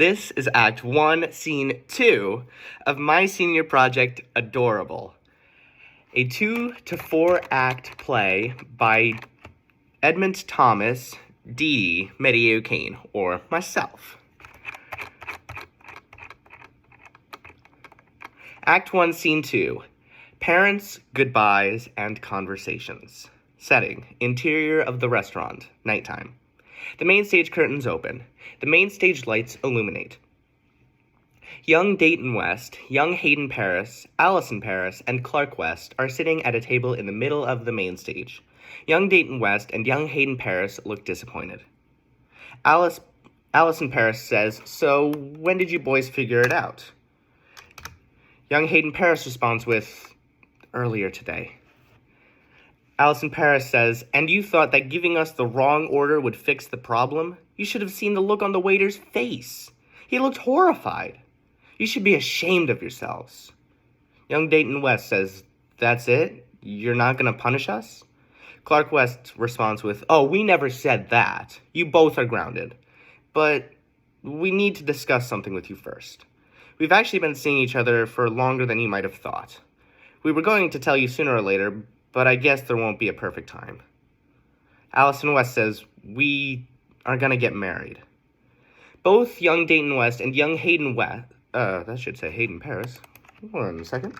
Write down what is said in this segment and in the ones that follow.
This is Act 1, Scene 2 of my senior project, Adorable, a 2 to 4 act play by Edmund Thomas, D. Medeo Kane, or myself. Act 1, Scene 2, Parents, Goodbyes, and Conversations. Setting, interior of the restaurant, nighttime. The main stage curtains open. The main stage lights illuminate. Young Dayton West, young Hayden Paris, Allison Paris, and Clark West are sitting at a table in the middle of the main stage. Young Dayton West and young Hayden Paris look disappointed. Allison Paris says, "So, when did you boys figure it out?" Young Hayden Paris responds with, "Earlier today." Allison Paris says, "And you thought that giving us the wrong order would fix the problem? You should have seen the look on the waiter's face. He looked horrified. You should be ashamed of yourselves." Young Dayton West says, "That's it? You're not going to punish us?" Clark West responds with, "Oh, we never said that. You both are grounded. But we need to discuss something with you first. We've actually been seeing each other for longer than you might have thought. We were going to tell you sooner or later, but I guess there won't be a perfect time." Allison West says, "We are going to get married." Both young Dayton West and young Hayden West, that should say Hayden Paris. Hold on a second.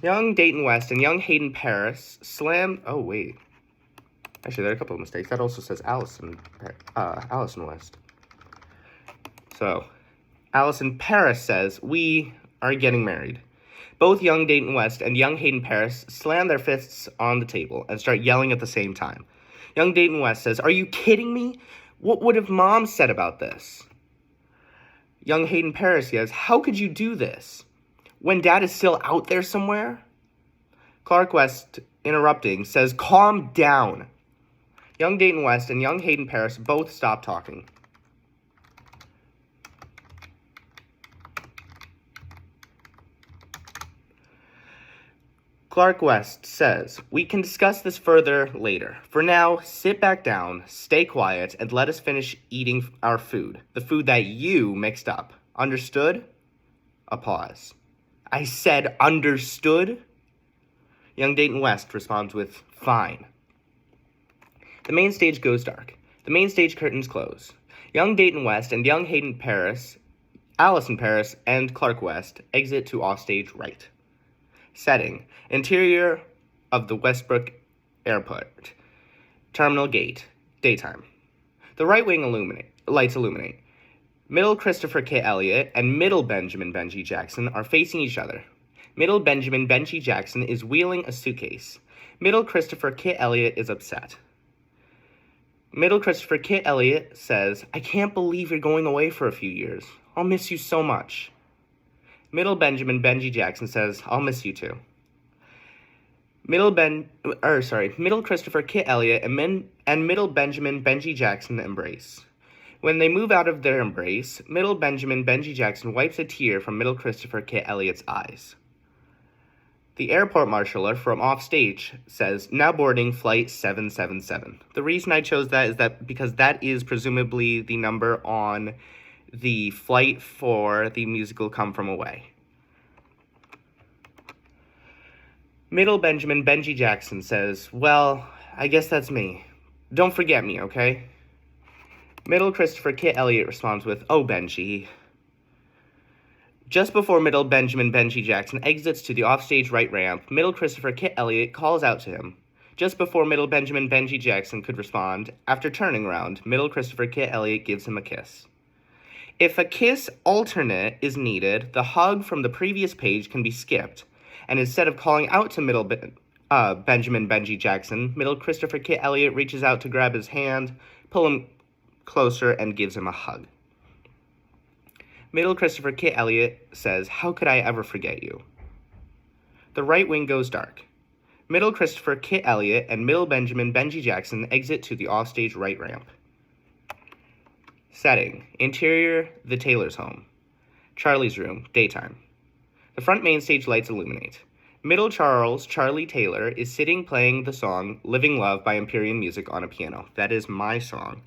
Young Dayton West and young Hayden Paris slam, oh wait. Actually, there are a couple of mistakes. That also says Allison West. So, Allison Paris says, "We are getting married." Both young Dayton West and young Hayden Paris slam their fists on the table and start yelling at the same time. Young Dayton West says, "Are you kidding me? What would have Mom said about this?" Young Hayden Paris says, "How could you do this? When Dad is still out there somewhere?" Clark West, interrupting, says, "Calm down." Young Dayton West and young Hayden Paris both stop talking. Clark West says, "We can discuss this further later. For now, sit back down, stay quiet, and let us finish eating our food. The food that you mixed up. Understood?" A pause. "I said understood?" Young Dayton West responds with, "Fine." The main stage goes dark. The main stage curtains close. Young Dayton West and young Hayden Paris, Allison Paris, and Clark West exit to offstage right. Setting, interior of the Westbrook Airport. Terminal gate, daytime. The right wing lights illuminate. Middle Christopher K. Elliott and middle Benjamin Benji Jackson are facing each other. Middle Benjamin Benji Jackson is wheeling a suitcase. Middle Christopher K. Elliott is upset. Middle Christopher K. Elliott says, "I can't believe you're going away for a few years. I'll miss you so much." Middle Benjamin Benji Jackson says, "I'll miss you too." Middle Christopher K. Elliott and middle Benjamin Benji Jackson embrace. When they move out of their embrace, middle Benjamin Benji Jackson wipes a tear from middle Christopher K. Elliott's eyes. The airport marshaller from offstage says, "Now boarding flight 777. The reason I chose that is because that is presumably the number on the flight for the musical Come From Away. Middle Benjamin Benji Jackson says, "Well, I guess that's me. Don't forget me, okay?" Middle Christopher K. Elliott responds with, "Oh, Benji." Just before middle Benjamin Benji Jackson exits to the offstage right ramp, middle Christopher K. Elliott calls out to him. Just before middle Benjamin Benji Jackson could respond, after turning around, middle Christopher K. Elliott gives him a kiss. If a kiss alternate is needed, the hug from the previous page can be skipped, and instead of calling out to middle Benjamin Benji Jackson, middle Christopher K. Elliott reaches out to grab his hand, pull him closer, and gives him a hug. Middle Christopher K. Elliott says, "How could I ever forget you?" The right wing goes dark. Middle Christopher K. Elliott and middle Benjamin Benji Jackson exit to the offstage right ramp. Setting, interior, the Taylor's home. Charlie's room, daytime. The front main stage lights illuminate. Middle Charlie Taylor, is sitting playing the song Living Love by Empyrean Music on a piano. That is my song.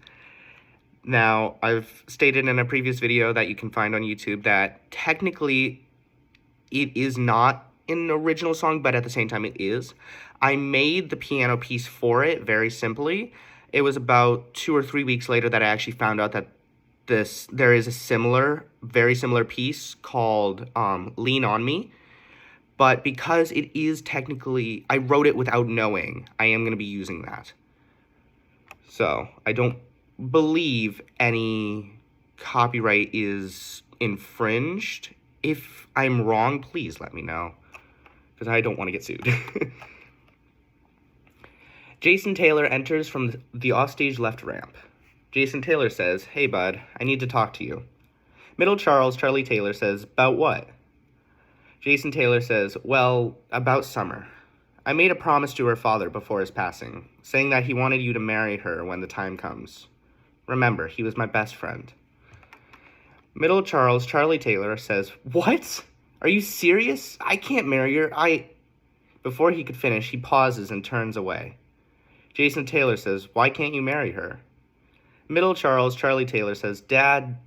Now, I've stated in a previous video that you can find on YouTube that technically it is not an original song, but at the same time it is. I made the piano piece for it very simply. It was about 2 or 3 weeks later that I actually found out that there is a very similar piece called Lean On Me. But because it is technically, I wrote it without knowing, I am going to be using that. So, I don't believe any copyright is infringed. If I'm wrong, please let me know, because I don't want to get sued. Jason Taylor enters from the offstage left ramp. Jason Taylor says, "Hey bud, I need to talk to you." Middle Charlie Taylor says, "About what?" Jason Taylor says, "Well, about Summer. I made a promise to her father before his passing, saying that he wanted you to marry her when the time comes. Remember, he was my best friend." Middle Charlie Taylor says, "What? Are you serious? I can't marry her. Before he could finish, he pauses and turns away. Jason Taylor says, "Why can't you marry her?" Middle Charlie Taylor says, "Dad,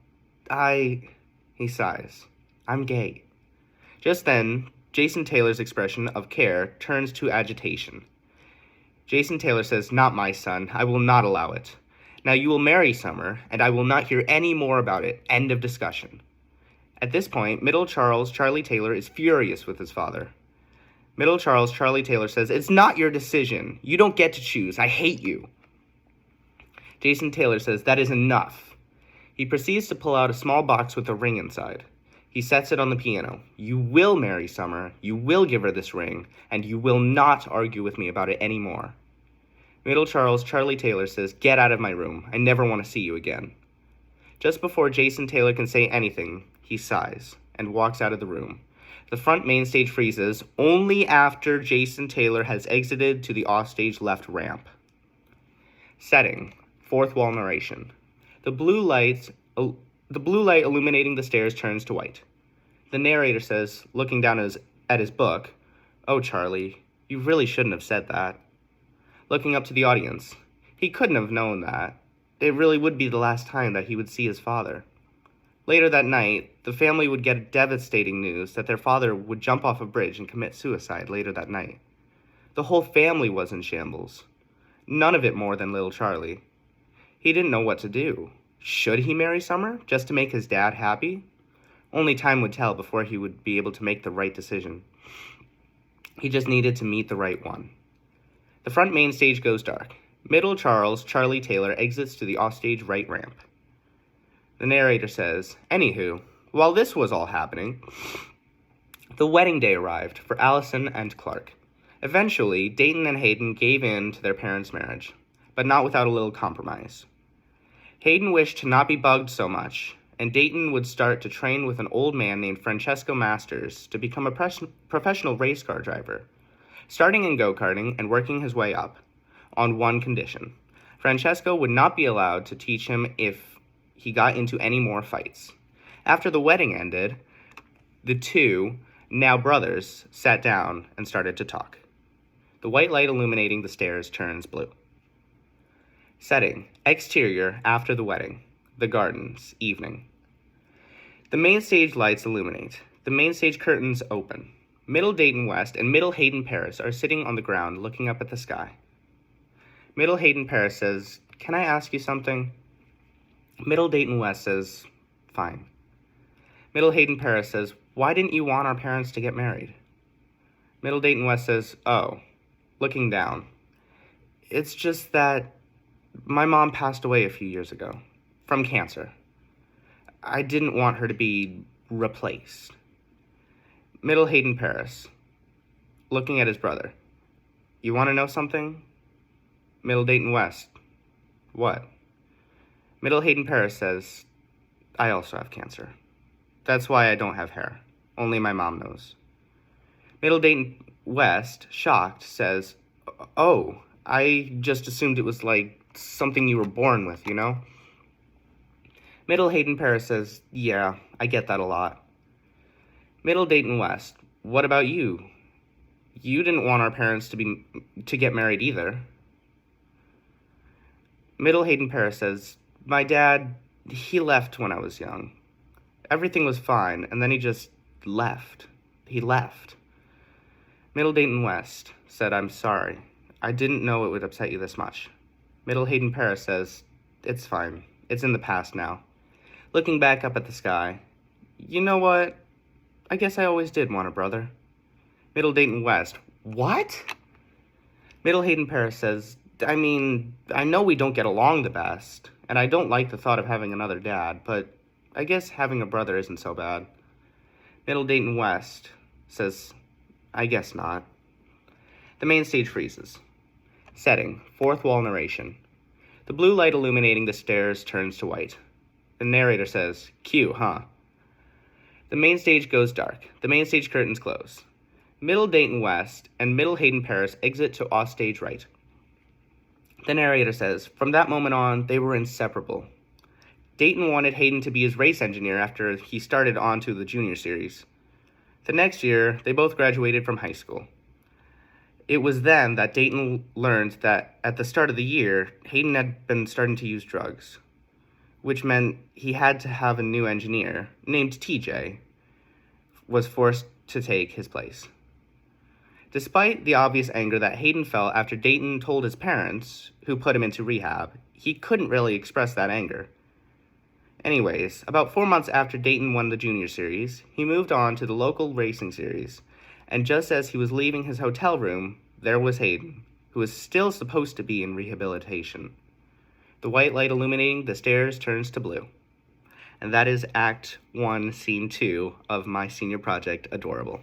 he sighs. "I'm gay." Just then, Jason Taylor's expression of care turns to agitation. Jason Taylor says, "Not my son. I will not allow it. Now you will marry Summer, and I will not hear any more about it. End of discussion." At this point, Middle Charlie Taylor is furious with his father. Middle Charlie Taylor says, "It's not your decision. You don't get to choose. I hate you." Jason Taylor says, "That is enough." He proceeds to pull out a small box with a ring inside. He sets it on the piano. "You will marry Summer, you will give her this ring, and you will not argue with me about it anymore." Middle Charlie Taylor says, "Get out of my room. I never want to see you again." Just before Jason Taylor can say anything, he sighs and walks out of the room. The front main stage freezes only after Jason Taylor has exited to the offstage left ramp. Setting, fourth wall narration. The blue light illuminating the stairs turns to white. The narrator says, looking down at his book, "Oh, Charlie, you really shouldn't have said that." Looking up to the audience, he couldn't have known that. It really would be the last time that he would see his father. Later that night, the family would get devastating news that their father would jump off a bridge and commit suicide later that night. The whole family was in shambles. None of it more than little Charlie. He didn't know what to do. Should he marry Summer just to make his dad happy? Only time would tell before he would be able to make the right decision. He just needed to meet the right one. The front main stage goes dark. Middle Charlie Taylor exits to the offstage right ramp. The narrator says, "Anywho, while this was all happening, the wedding day arrived for Allison and Clark. Eventually, Dayton and Hayden gave in to their parents' marriage, but not without a little compromise. Hayden wished to not be bugged so much, and Dayton would start to train with an old man named Francesco Masters to become a professional race car driver, starting in go-karting and working his way up, on one condition. Francesco would not be allowed to teach him if he got into any more fights. After the wedding ended, the two, now brothers, sat down and started to talk. The white light illuminating the stairs turns blue. Setting, exterior, after the wedding, the gardens, evening. The main stage lights illuminate. The main stage curtains open. Middle Dayton West and Middle Hayden Paris are sitting on the ground looking up at the sky. Middle Hayden Paris says, "Can I ask you something?" Middle Dayton West says, "Fine." Middle Hayden Paris says, "Why didn't you want our parents to get married?" Middle Dayton West says, "Oh," looking down, "It's just that my mom passed away a few years ago from cancer. I didn't want her to be replaced." Middle Hayden Paris, looking at his brother, "You want to know something?" Middle Dayton West, "What?" Middle Hayden Paris says, "I also have cancer. That's why I don't have hair. Only my mom knows." Middle Dayton West, shocked, says, "Oh, I just assumed it was like something you were born with, you know?" Middle Hayden Paris says, "Yeah, I get that a lot." Middle Dayton West, "What about you? You didn't want our parents to get married either." Middle Hayden Paris says, My dad, he left when I was young. Everything was fine, and then he just left. He left. Middle Dayton West said, I'm sorry. I didn't know it would upset you this much. Middle Hayden Paris says, it's fine. It's in the past now. Looking back up at the sky, you know what? I guess I always did want a brother. Middle Dayton West, what? Middle Hayden Paris says, I mean, I know we don't get along the best, and I don't like the thought of having another dad, but I guess having a brother isn't so bad. Middle Dayton West says, I guess not. The main stage freezes. Setting, fourth wall narration. The blue light illuminating the stairs turns to white. The narrator says, cue, huh? The main stage goes dark. The main stage curtains close. Middle Dayton West and Middle Hayden Paris exit to offstage right. The narrator says, from that moment on, they were inseparable. Dayton wanted Hayden to be his race engineer after he started onto the junior series. The next year, they both graduated from high school. It was then that Dayton learned that at the start of the year, Hayden had been starting to use drugs, which meant he had to have a new engineer, named TJ, was forced to take his place. Despite the obvious anger that Hayden felt after Dayton told his parents, who put him into rehab, he couldn't really express that anger. Anyways, about 4 months after Dayton won the junior series, he moved on to the local racing series, and just as he was leaving his hotel room, there was Hayden, who was still supposed to be in rehabilitation. The white light illuminating the stairs turns to blue. And that is Act 1, Scene 2 of my senior project, Adorable.